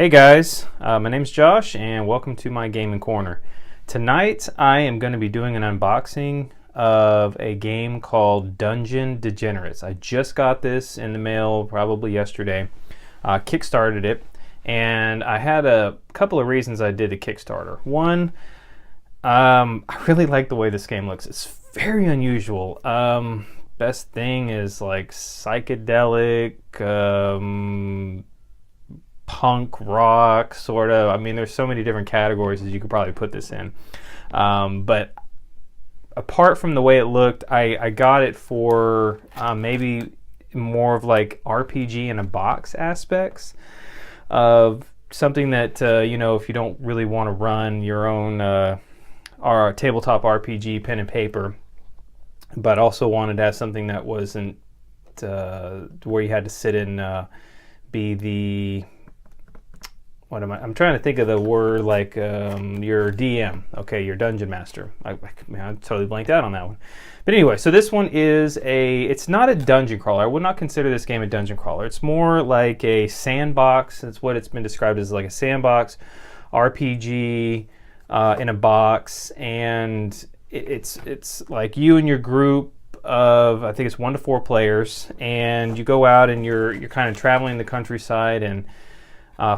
Hey guys, my name's Josh and welcome to my gaming corner. Tonight I am going to be doing an unboxing of a game called Dungeon Degenerates. I just got this in the mail probably yesterday, kickstarted it, and I had a couple of reasons I did the Kickstarter. One, I really like the way this game looks. It's very unusual. Best thing is like psychedelic, punk rock sort of. I mean, there's so many different categories as you could probably put this in, but apart from the way it looked, I got it for maybe more of like RPG in a box aspects of something that you know, if you don't really want to run your own our tabletop RPG pen and paper, but also wanted to have something that wasn't where you had to sit and be the I'm trying to think of the word, like your DM, okay, your dungeon master. I totally blanked out on that one. But anyway, so this one is it's not a dungeon crawler. I would not consider this game a dungeon crawler. It's more like a sandbox. That's what it's been described as, like a sandbox RPG in a box. And it's like you and your group of, I think it's 1 to 4 players, and you go out and you're kind of traveling the countryside and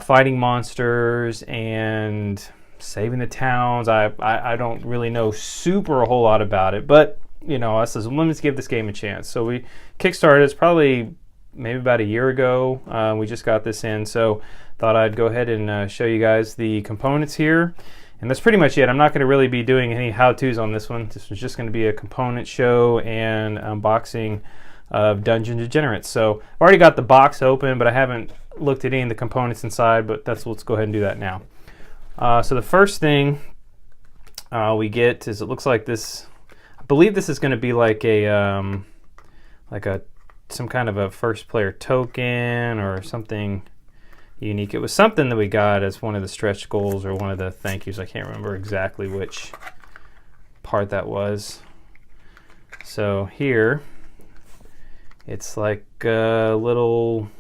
fighting monsters and saving the towns. I don't really know a whole lot about it, but you know, us as let's give this game a chance. So we kickstarted. It's probably maybe about a year ago. We just got this in, so thought I'd go ahead and show you guys the components here. And that's pretty much it. I'm not going to really be doing any how-tos on this one. This was just going to be a component show and unboxing of Dungeon Degenerates. So I've already got the box open, but I haven't looked at any of the components inside, but let's go ahead and do that now. So the first thing we get is, it looks like this. I believe this is going to be like some kind of a first player token or something unique. It was something that we got as one of the stretch goals or one of the thank yous. I can't remember exactly which part that was. So here it's like a little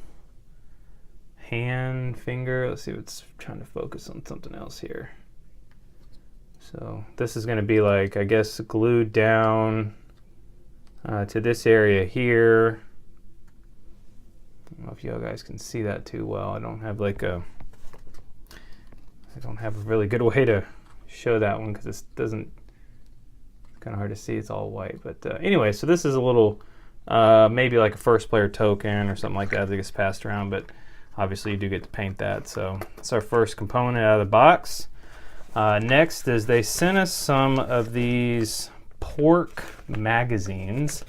hand finger. Let's see, it's trying to focus on something else here. So this is going to be like, I guess, glued down to this area here. I don't know if you guys can see that too well. I don't have a really good way to show that one because it doesn't, it's kind of hard to see. It's all white. But anyway, so this is a little maybe like a first player token or something like that that gets passed around, but obviously you do get to paint that. So that's our first component out of the box. Next is they sent us some of these pork magazines.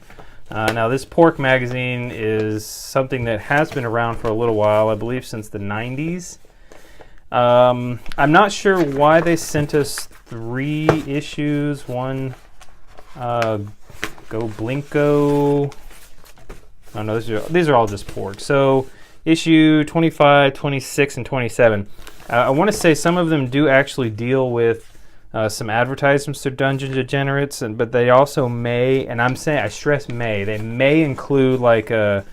Now this pork magazine is something that has been around for a little while, I believe since the 90s. I'm not sure why they sent us 3 issues. One, Go Blinko. Oh no, these are all just pork. So issue 25, 26, and 27. I want to say some of them do actually deal with some advertisements to Dungeon Degenerates, but they also may, and I stress may, they may include like a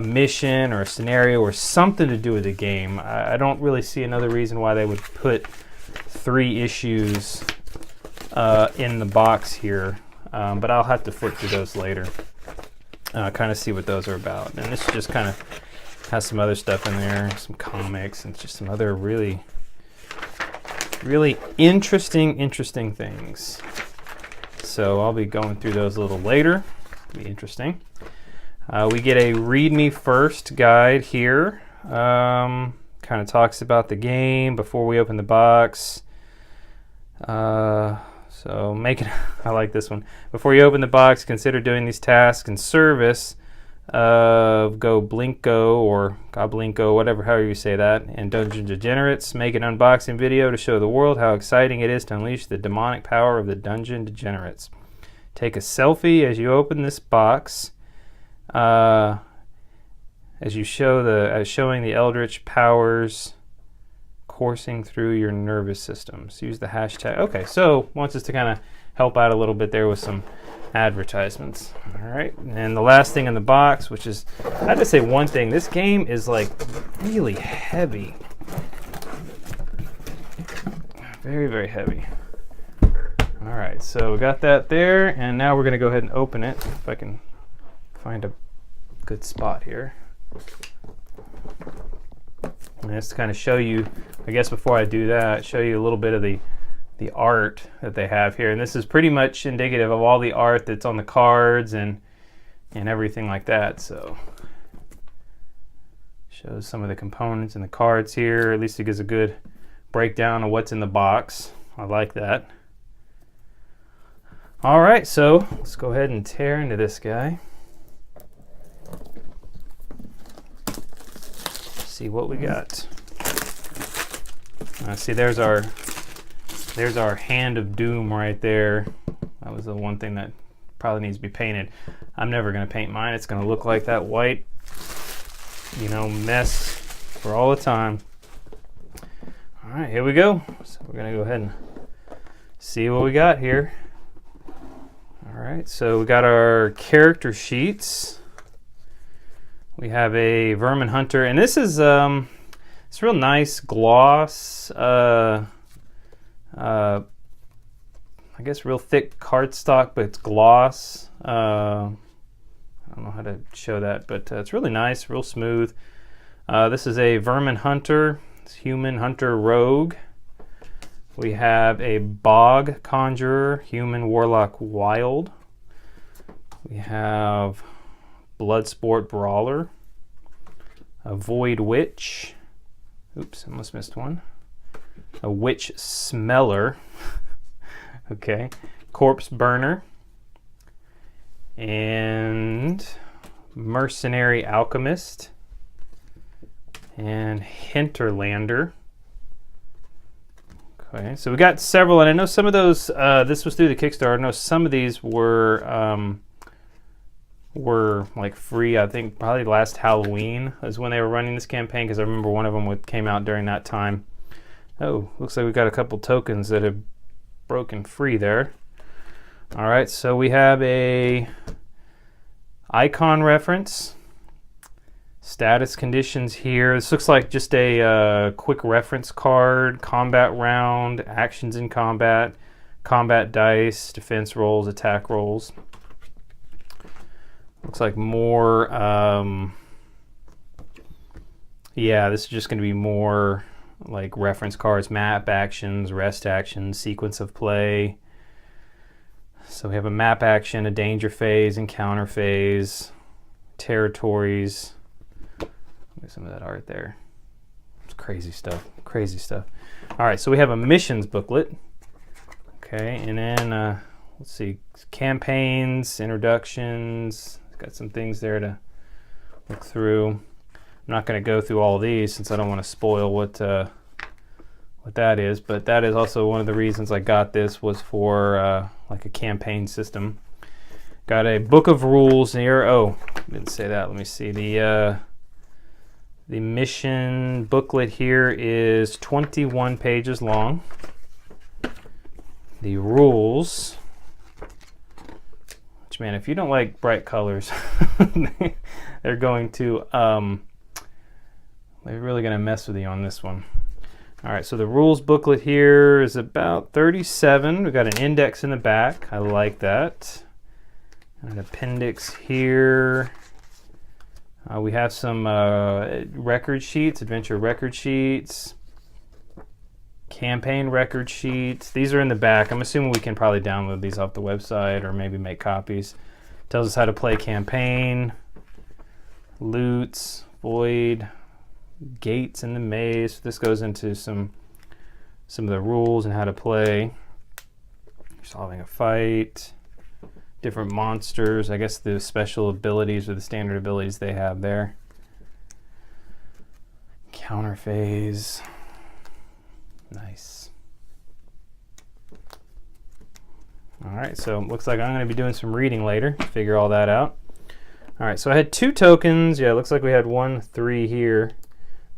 mission or a scenario or something to do with the game. I don't really see another reason why they would put 3 issues in the box here, but I'll have to flip through those later. Kind of see what those are about. And this just kind of has some other stuff in there, some comics, and just some other really interesting things. So I'll be going through those a little later. It'll be interesting. We get a Readme first guide here. Kind of talks about the game before we open the box. So I like this one. Before you open the box, consider doing these tasks in service of Go Blinko or Goblinko, however you say that, and Dungeon Degenerates. Make an unboxing video to show the world how exciting it is to unleash the demonic power of the Dungeon Degenerates. Take a selfie as you open this box, as showing the eldritch powers coursing through your nervous systems. Use the hashtag. Okay, so wants us to kind of help out a little bit there with some advertisements. All right, and the last thing in the box, which is, I have to say one thing, this game is like really heavy. Very, very heavy. All right, so we got that there, and now we're going to go ahead and open it, if I can find a good spot here. And just to kind of show you, I guess before I do that, show you a little bit of the art that they have here. And this is pretty much indicative of all the art that's on the cards and everything like that. So shows some of the components and the cards here. At least it gives a good breakdown of what's in the box. I like that. All right, so let's go ahead and tear into this guy. See what we got. See, there's our Hand of Doom right there. That was the one thing that probably needs to be painted. I'm never going to paint mine. It's going to look like that white, mess for all the time. All right, here we go. So we're going to go ahead and see what we got here. All right, so we got our character sheets. We have a Vermin Hunter, and this is it's real nice gloss. I guess real thick cardstock, but it's gloss. I don't know how to show that, but it's really nice, real smooth. This is a Vermin Hunter. It's Human Hunter Rogue. We have a Bog Conjurer, Human Warlock Wild. We have Bloodsport Brawler, a Void Witch. Oops, almost missed one. A Witch Smeller. Okay. Corpse Burner. And Mercenary Alchemist. And Hinterlander. Okay, so we got several, and I know some of those, this was through the Kickstarter. I know some of these were like free. I think probably last Halloween is when they were running this campaign, because I remember one of them came out during that time. Oh, looks like we got a couple tokens that have broken free there. All right, so we have a icon reference, status conditions here. This looks like just a quick reference card, combat round, actions in combat, combat dice, defense rolls, attack rolls. Looks like more, yeah, this is just going to be more like reference cards, map actions, rest actions, sequence of play. So we have a map action, a danger phase, encounter phase, territories. Look at some of that art there. It's crazy stuff, crazy stuff. All right, so we have a missions booklet. Okay, and then let's see, campaigns, introductions. Got some things there to look through. I'm not going to go through all these since I don't want to spoil what that is, but that is also one of the reasons I got this, was for like a campaign system. Got a book of rules here. Oh, didn't say that. Let me see. The mission booklet here is 21 pages long. The rules, which, man, if you don't like bright colors, they're going to they're really going to mess with you on this one. All right, so the rules booklet here is about 37. We've got an index in the back. I like that. An appendix here. We have some record sheets, adventure record sheets, campaign record sheets. These are in the back. I'm assuming we can probably download these off the website or maybe make copies. Tells us how to play campaign, loots, void, gates in the maze. This goes into some of the rules and how to play. Solving a fight, different monsters. I guess the special abilities or the standard abilities they have there. Counter phase. Nice. All right, so it looks like I'm going to be doing some reading later to figure all that out. All right, so I had 2 tokens. Yeah, it looks like we had 1, 3 here.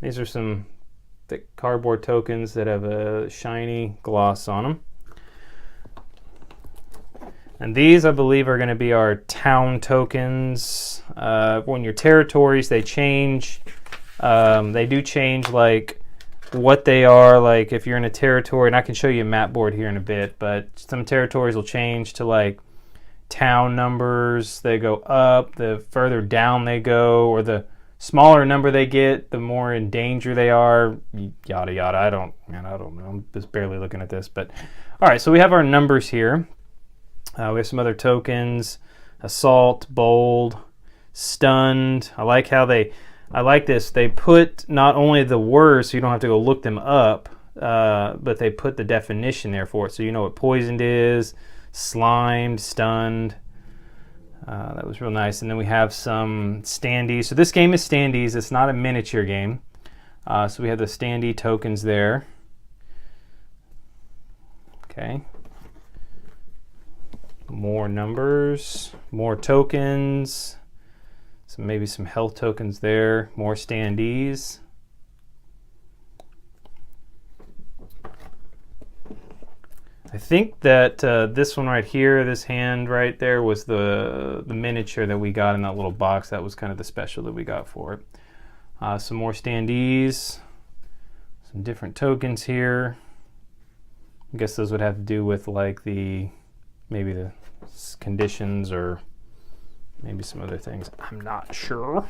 These are some thick cardboard tokens that have a shiny gloss on them. And these, I believe, are going to be our town tokens. When your territories, they change. They do change, like, what they are. Like, if you're in a territory, and I can show you a map board here in a bit, but some territories will change to, like, town numbers. They go up. The further down they go, or the smaller number they get, the more in danger they are. Yada, yada. I don't know. I'm just barely looking at this. But, all right, so we have our numbers here. We have some other tokens: assault, bold, stunned. I like this. They put not only the words, so you don't have to go look them up, but they put the definition there for it, so you know what poisoned is, slimed, stunned. That was real nice. And then we have some standees. So this game is standees. It's not a miniature game. So we have the standee tokens there. Okay. More numbers, more tokens, maybe some health tokens there, more standees. I think that this one right here, this hand right there, was the miniature that we got in that little box. That was kind of the special that we got for it. Some more standees, some different tokens here. I guess those would have to do with like maybe the conditions or maybe some other things. I'm not sure.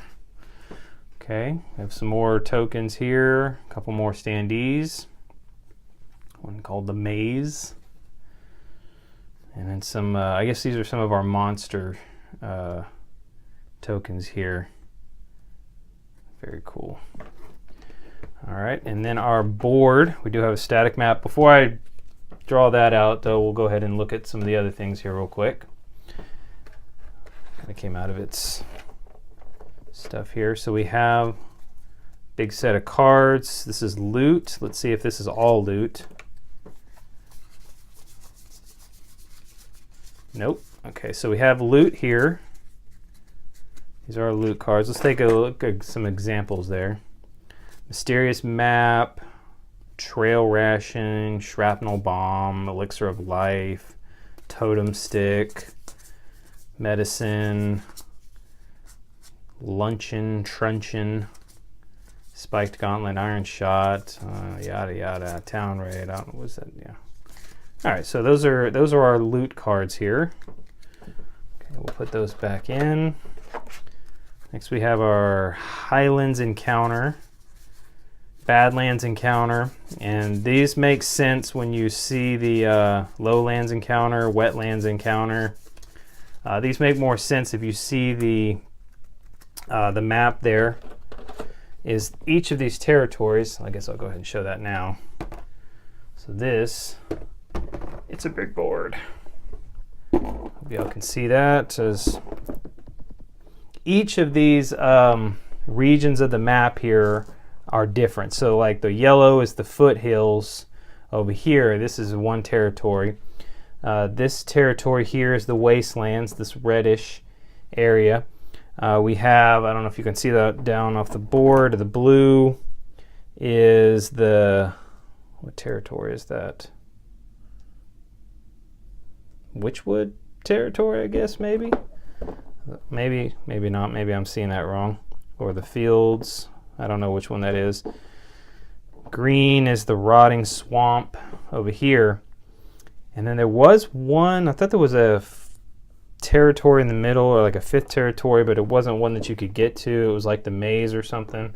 Okay, we have some more tokens here, a couple more standees. One called the Maze. And then some, I guess these are some of our monster tokens here. Very cool. All right, and then our board, we do have a static map. Before I draw that out, though, we'll go ahead and look at some of the other things here real quick. Kind of came out of its stuff here. So we have a big set of cards. This is loot. Let's see if this is all loot. Nope. Okay, so we have loot here. These are our loot cards. Let's take a look at some examples there. Mysterious map, trail ration, shrapnel bomb, elixir of life, totem stick, medicine, luncheon, truncheon, spiked gauntlet, iron shot, yada yada, town raid. I don't know, what's that? Yeah. All right, so those are our loot cards here. Okay, we'll put those back in. Next we have our Highlands encounter, Badlands encounter, and these make sense when you see the lowlands encounter, wetlands encounter. These make more sense if you see the map there. Is each of these territories, I guess I'll go ahead and show that now. So this, it's a big board. Hope y'all can see that. As each of these regions of the map here are different. So like the yellow is the foothills over here. This is one territory. This territory here is the wastelands, this reddish area. We have, I don't know if you can see that down off the board, the blue is the, what territory is that? Witchwood territory, I guess, maybe? Maybe not, maybe I'm seeing that wrong. Or the fields, I don't know which one that is. Green is the rotting swamp over here. And then there was one, I thought there was a territory in the middle, or like a fifth territory, but it wasn't one that you could get to. It was like the maze or something.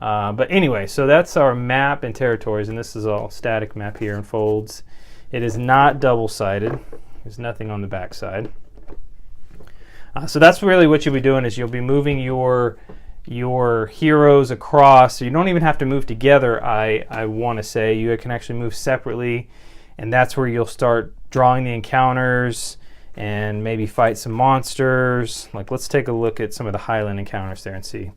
But anyway, so that's our map and territories, and this is all static map here in folds. It is not double-sided. There's nothing on the back side. So that's really what you'll be doing, is you'll be moving your heroes across. So you don't even have to move together, I want to say. You can actually move separately, and that's where you'll start drawing the encounters and maybe fight some monsters. Like, let's take a look at some of the Highland encounters there and see.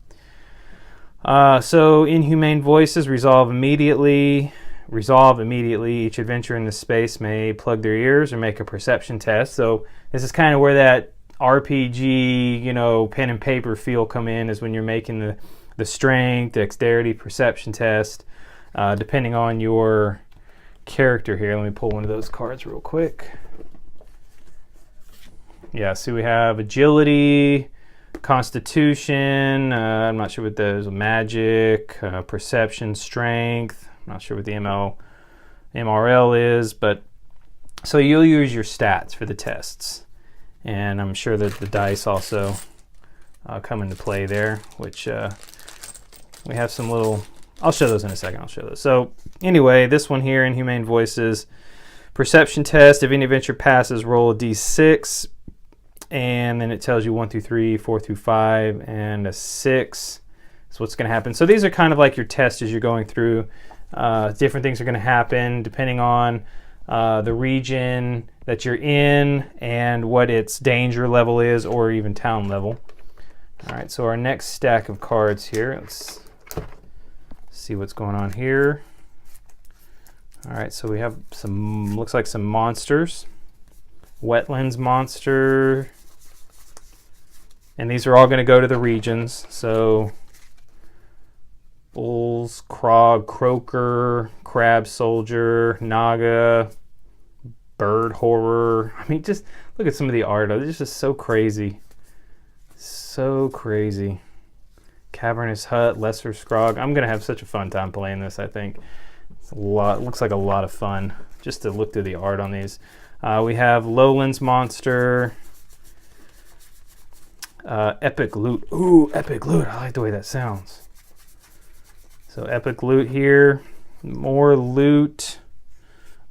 So inhumane voices resolve immediately. Each adventurer in this space may plug their ears or make a perception test. So this is kind of where that RPG, pen and paper feel come in, is when you're making the strength, dexterity, perception test, depending on your character here. Let me pull one of those cards real quick. Yeah, so we have agility, constitution, I'm not sure what those, magic, perception, strength. I'm not sure what the MRL is, but so you'll use your stats for the tests. And I'm sure that the dice also come into play there, which we have some little, I'll show those in a second, I'll show those. So anyway, this one here, Inhumane Voices, perception test. If any adventure passes, roll a d6, and then it tells you 1 through 3, 4 through 5, and a 6. So what's going to happen? So these are kind of like your tests as you're going through. Different things are going to happen depending on the region that you're in and what its danger level is, or even town level. All right, so our next stack of cards here. Let's see what's going on here. All right, so we have some, looks like some monsters. Wetlands monster. And these are all going to go to the regions. So bulls, crog, croaker, crab soldier, naga, bird horror. I mean, just look at some of the art. It's just so crazy. So crazy. Cavernous hut, lesser scrog. I'm going to have such a fun time playing this, I think. It's a lot, looks like a lot of fun just to look through the art on these. We have Lowlands monster. Epic loot. Ooh, epic loot. I like the way that sounds. So epic loot here. More loot.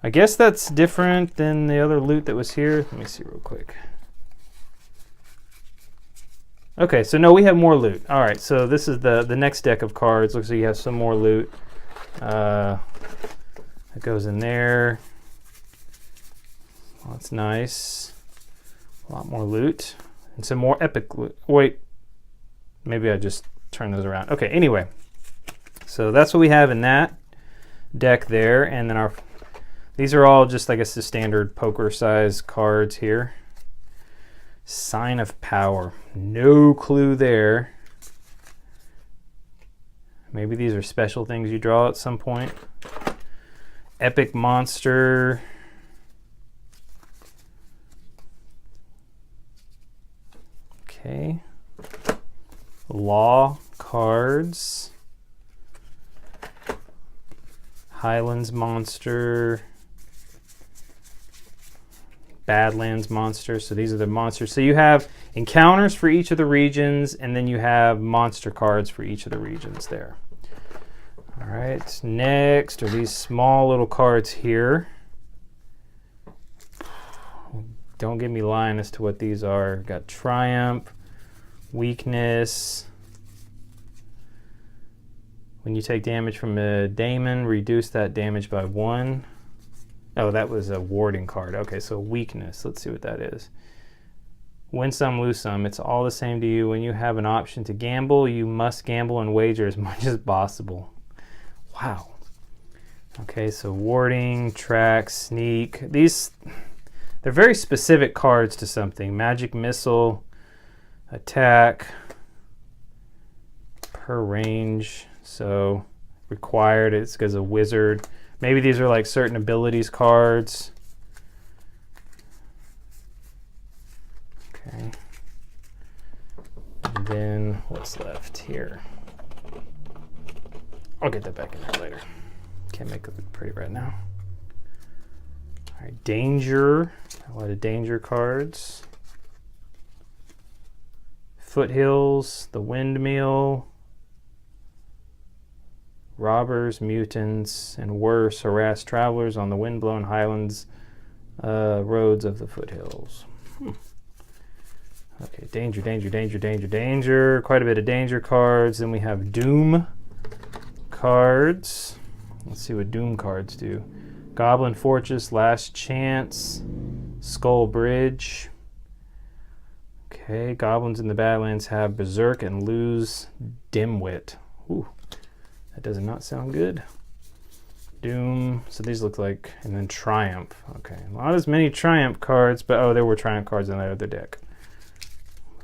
I guess that's different than the other loot that was here. Let me see real quick. Okay, so no, we have more loot. All right, so this is the next deck of cards. Looks like you have some more loot. That goes in there. Well, that's nice. A lot more loot. And some more epic loot. Wait, maybe I just turned those around. Okay, anyway. So that's what we have in that deck there. And then these are all just, I guess, the standard poker size cards here. Sign of Power. No clue there. Maybe these are special things you draw at some point. Epic Monster. Okay. Law cards. Highlands Monster. Badlands monster. So these are the monsters. So you have encounters for each of the regions, and then you have monster cards for each of the regions there. All right, next are these small little cards here. Don't get me lying as to what these are. Got Triumph, Weakness. When you take damage from a daemon, reduce that damage by 1. Oh, that was a warding card. Okay, so Weakness. Let's see what that is. Win some, lose some. It's all the same to you. When you have an option to gamble, you must gamble and wager as much as possible. Wow. Okay, so warding, track, sneak. These, they're very specific cards to something. Magic missile, attack, per range. So required, it's because a wizard. Maybe these are like certain abilities cards. Okay. And then what's left here? I'll get that back in there later. Can't make it look pretty right now. All right, danger. A lot of danger cards. Foothills, the windmill. Robbers, mutants, and worse harass travelers on the wind-blown highlands roads of the foothills. Okay, danger, danger, danger, danger, danger. Quite a bit of danger cards. Then we have doom cards. Let's see what doom cards do. Goblin Fortress, Last Chance, Skull Bridge. Okay, goblins in the Badlands have Berserk and lose Dimwit. Ooh. That does not sound good. Doom. So these look like, and then Triumph. Okay, not as many Triumph cards, but oh, there were Triumph cards in that other deck.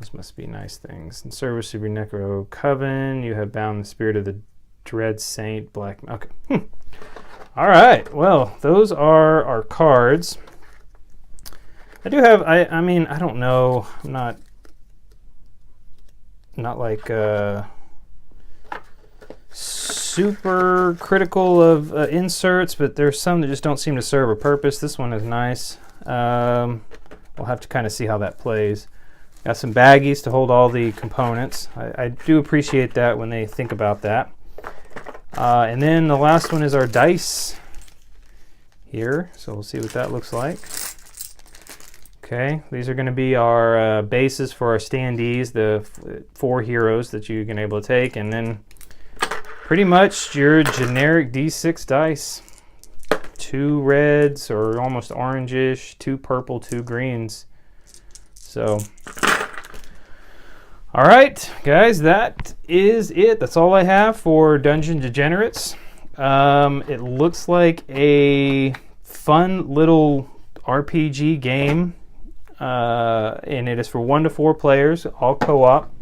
Those must be nice things. In service of your Necro Coven, you have bound the spirit of the Dread Saint Black. Okay. All right. Well, those are our cards. I do have, I mean, I don't know, I'm not like super critical of inserts, but there's some that just don't seem to serve a purpose. This one is nice. We'll have to kind of see how that plays. Got some baggies to hold all the components. I do appreciate that when they think about that. And then the last one is our dice here. So we'll see what that looks like. Okay, these are going to be our bases for our standees, the 4 heroes that you can able to take, and then pretty much your generic D6 dice. 2 reds or almost orangish, 2 purple, 2 greens. So, all right, guys, that is it. That's all I have for Dungeon Degenerates. It looks like a fun little RPG game, and it is for 1 to 4 players, all co-op.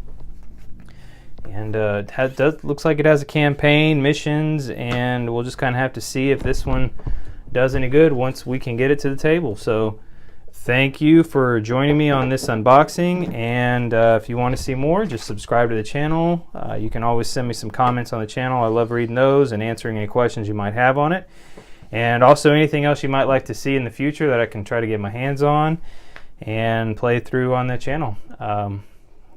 And looks like it has a campaign, missions, and we'll just kind of have to see if this one does any good once we can get it to the table. So thank you for joining me on this unboxing, and if you want to see more, just subscribe to the channel. You can always send me some comments on the channel. I love reading those and answering any questions you might have on it, and also anything else you might like to see in the future that I can try to get my hands on and play through on the channel.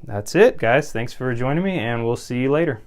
That's it, guys. Thanks for joining me, and we'll see you later.